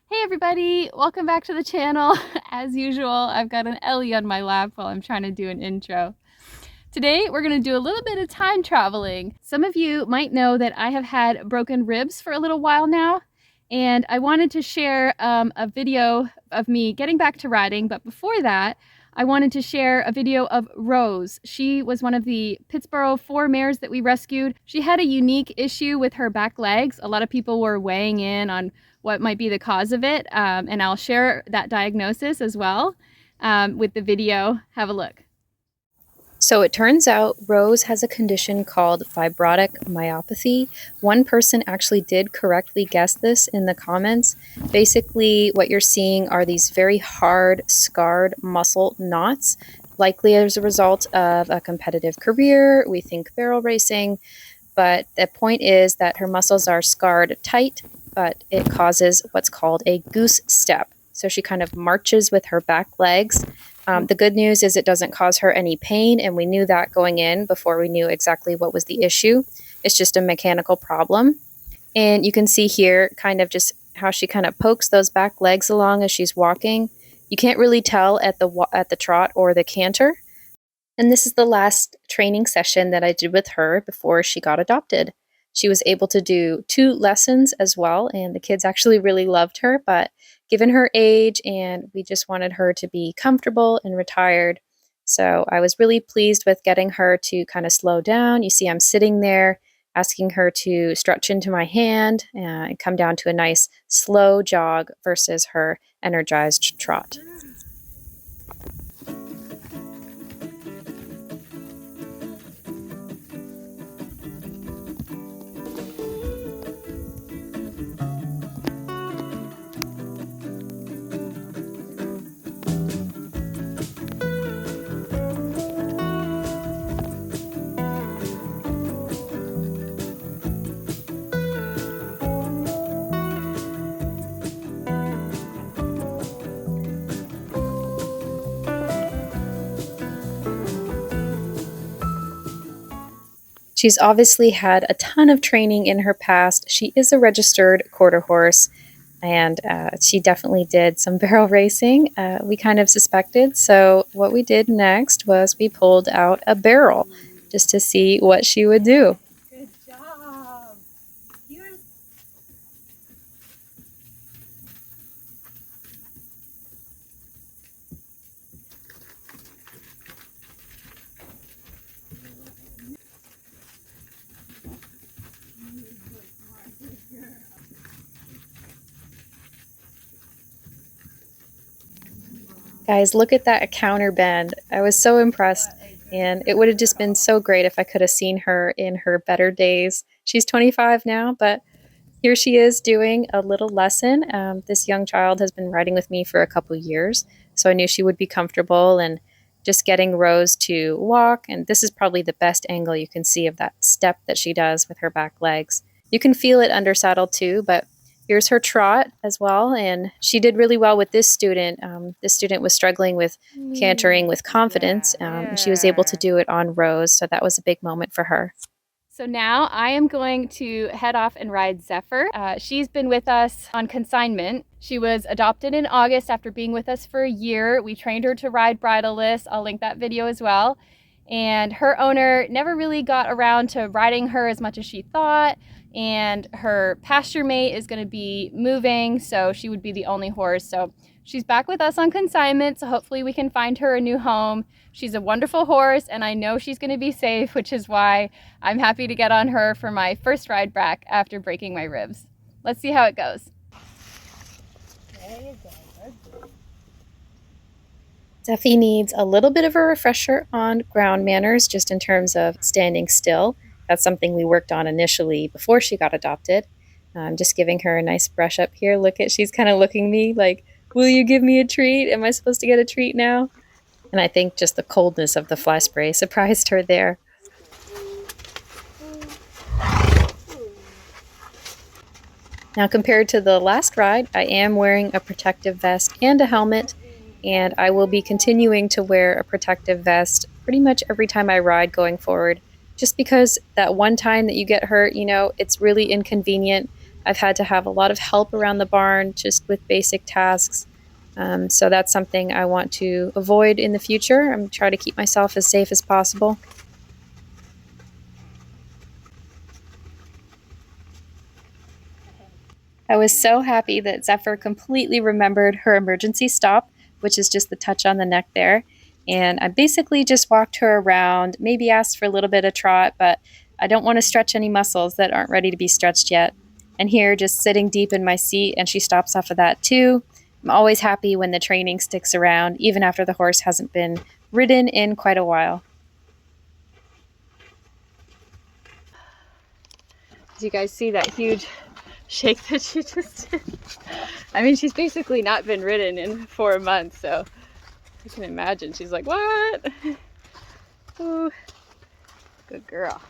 Hey everybody, welcome back to the channel. As usual, I've got an Ellie on my lap while I'm trying to do an intro. Today, we're gonna do a little bit of time traveling. Some of you might know that I have had broken ribs for a little while now, and I wanted to share a video of me getting back to riding, but before that, I wanted to share a video of Rose. She was one of the Pittsburgh 4 mares that we rescued. She had a unique issue with her back legs. A lot of people were weighing in on what might be the cause of it, and I'll share that diagnosis as well with the video. Have a look. So it turns out Rose has a condition called fibrotic myopathy. One person actually did correctly guess this in the comments. Basically, what you're seeing are these very hard, scarred muscle knots, likely as a result of a competitive career. We think barrel racing, but the point is that her muscles are scarred tight, but it causes what's called a goose step. So she kind of marches with her back legs. The good news is it doesn't cause her any pain, and we knew that going in before we knew exactly what was the issue. It's just a mechanical problem. And you can see here kind of just how she kind of pokes those back legs along as she's walking. You can't really tell at the trot or the canter. And this is the last training session that I did with her before she got adopted. She was able to do 2 lessons as well, and the kids actually really loved her, but given her age, and we just wanted her to be comfortable and retired. So I was really pleased with getting her to kind of slow down. You see I'm sitting there asking her to stretch into my hand and come down to a nice slow jog versus her energized trot. She's obviously had a ton of training in her past. She is a registered quarter horse, and she definitely did some barrel racing. We kind of suspected, so what we did next was we pulled out a barrel just to see what she would do. Good job. Guys, look at that counter bend. I was so impressed, and it would have just been so great if I could have seen her in her better days. She's 25 now, but here she is doing a little lesson. This young child has been riding with me for a couple years, so I knew she would be comfortable, and just getting Rose to walk. And this is probably the best angle you can see of that step that she does with her back legs. You can feel it under saddle too, but here's her trot as well. And she did really well with this student. This student was struggling with cantering with confidence, and she was able to do it on Rose, so that was a big moment for her. So now I am going to head off and ride Zephyr. She's been with us on consignment. She was adopted in August after being with us for a year. We trained her to ride bridleless. I'll link that video as well. And her owner never really got around to riding her as much as she thought. And her pasture mate is going to be moving, so she would be the only horse. So she's back with us on consignment, so hopefully we can find her a new home. She's a wonderful horse, and I know she's going to be safe, which is why I'm happy to get on her for my first ride back after breaking my ribs. Let's see how it goes. There you go. Zephy needs a little bit of a refresher on ground manners, just in terms of standing still. That's something we worked on initially before she got adopted. Just giving her a nice brush up here. Look at, she's kind of looking me like, will you give me a treat? Am I supposed to get a treat now? And I think just the coldness of the fly spray surprised her there. Now, compared to the last ride, I am wearing a protective vest and a helmet, and I will be continuing to wear a protective vest pretty much every time I ride going forward, just because that one time that you get hurt, you know, it's really inconvenient. I've had to have a lot of help around the barn just with basic tasks. So that's something I want to avoid in the future. I'm trying to keep myself as safe as possible. I was so happy that Zephyr completely remembered her emergency stop, which is just the touch on the neck there. And I basically just walked her around, maybe asked for a little bit of trot, but I don't want to stretch any muscles that aren't ready to be stretched yet. And here, just sitting deep in my seat, and she stops off of that too. I'm always happy when the training sticks around, even after the horse hasn't been ridden in quite a while. As you guys see that huge shake that she just did. I mean, she's basically not been ridden in 4 months, so I can imagine she's like, what? Ooh, good girl.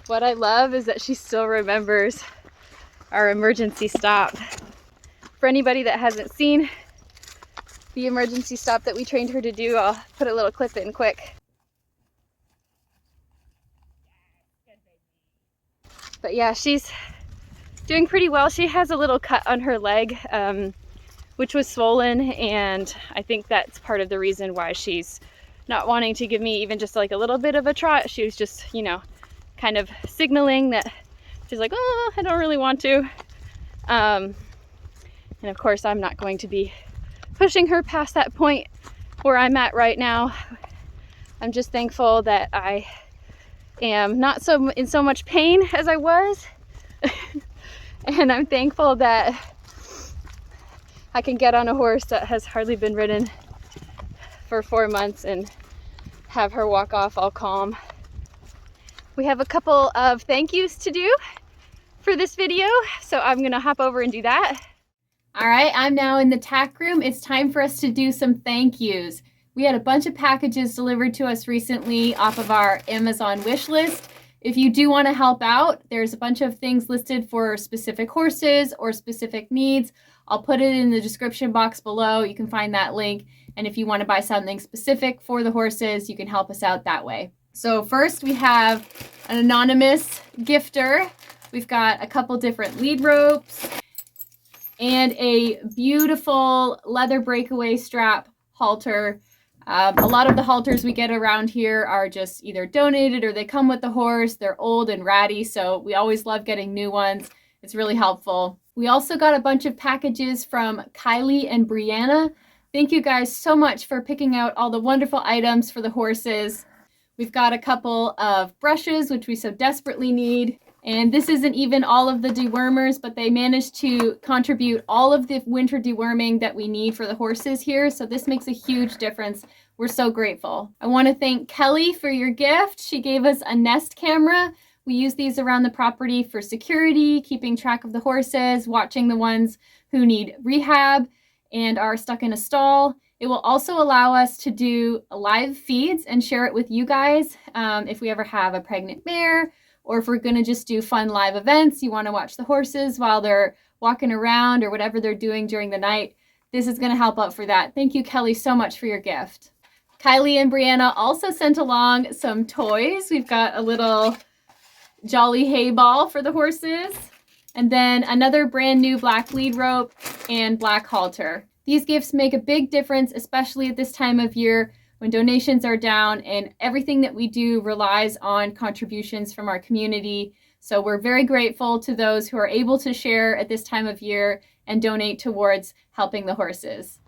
What I love is that she still remembers our emergency stop. For anybody that hasn't seen the emergency stop that we trained her to do, I'll put a little clip in quick. But yeah, she's doing pretty well. She has a little cut on her leg, which was swollen, and I think that's part of the reason why she's not wanting to give me even just like a little bit of a trot. She was just, you know, kind of signaling that she's like, oh, I don't really want to. And of course, I'm not going to be pushing her past that point where I'm at right now. I'm just thankful that I am not in so much pain as I was. And I'm thankful that I can get on a horse that has hardly been ridden for 4 months and have her walk off all calm. We have a couple of thank yous to do for this video, so I'm gonna hop over and do that. All right, I'm now in the tack room. It's time for us to do some thank yous. We had a bunch of packages delivered to us recently off of our Amazon wish list. If you do want to help out, there's a bunch of things listed for specific horses or specific needs. I'll put it in the description box below. You can find that link. And if you want to buy something specific for the horses, you can help us out that way. So first we have an anonymous gifter. We've got a couple different lead ropes and a beautiful leather breakaway strap halter. A lot of the halters we get around here are just either donated or they come with the horse. They're old and ratty, so we always love getting new ones. It's really helpful. We also got a bunch of packages from Kylie and Brianna. Thank you guys so much for picking out all the wonderful items for the horses. We've got a couple of brushes, which we so desperately need. And this isn't even all of the dewormers, but they managed to contribute all of the winter deworming that we need for the horses here. So this makes a huge difference. We're so grateful. I want to thank Kelly for your gift. She gave us a Nest camera. We use these around the property for security, keeping track of the horses, watching the ones who need rehab and are stuck in a stall. It will also allow us to do live feeds and share it with you guys if we ever have a pregnant mare, or if we're going to just do fun live events, you want to watch the horses while they're walking around or whatever they're doing during the night. This is going to help out for that. Thank you, Kelly, so much for your gift. Kylie and Brianna also sent along some toys. We've got a little jolly hay ball for the horses, and then another brand new black lead rope and black halter. These gifts make a big difference, especially at this time of year when donations are down and everything that we do relies on contributions from our community. So we're very grateful to those who are able to share at this time of year and donate towards helping the horses.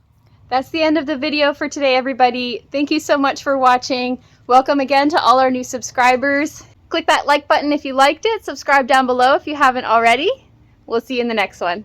That's the end of the video for today, everybody. Thank you so much for watching. Welcome again to all our new subscribers. Click that like button if you liked it. Subscribe down below if you haven't already. We'll see you in the next one.